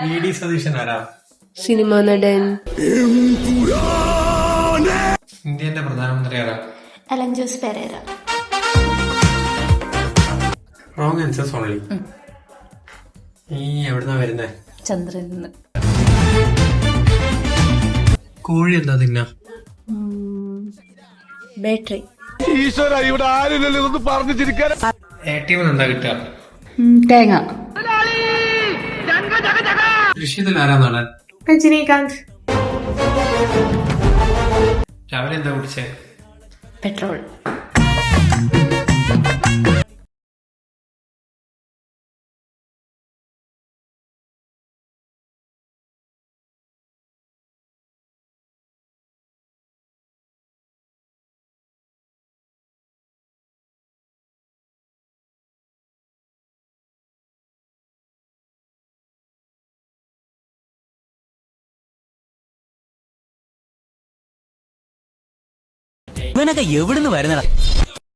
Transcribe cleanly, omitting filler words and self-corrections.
V D Satheesan ആരാ? Cinema നടൻ. ഇന്ത്യന്റെ പ്രധാനമന്ത്രി ആരാ? Alan Jose Pereira. Wrong answers only. നീ എവിടുന്നാ വരുന്നേ? ചന്ദ്രൻ. കോഴി എന്താ തിന്ന? ബാറ്ററി. ഈശ്വര, ഇവിടെ ആരില്ലല്ലോ ഇതൊന്ന് പറഞ്ഞു ചിരിക്കാൻ. ATM എന്താ കിട്ടുക? തേങ്ങ. ദൃശ്യത്തിൽ ആരാ നടൻ? രജനീകാന്ത്. രാവിലെ എന്താ കുടിച്ചേ? പെട്രോൾ. ഇവനൊക്കെ എവിടുന്ന് വരുന്നടാ?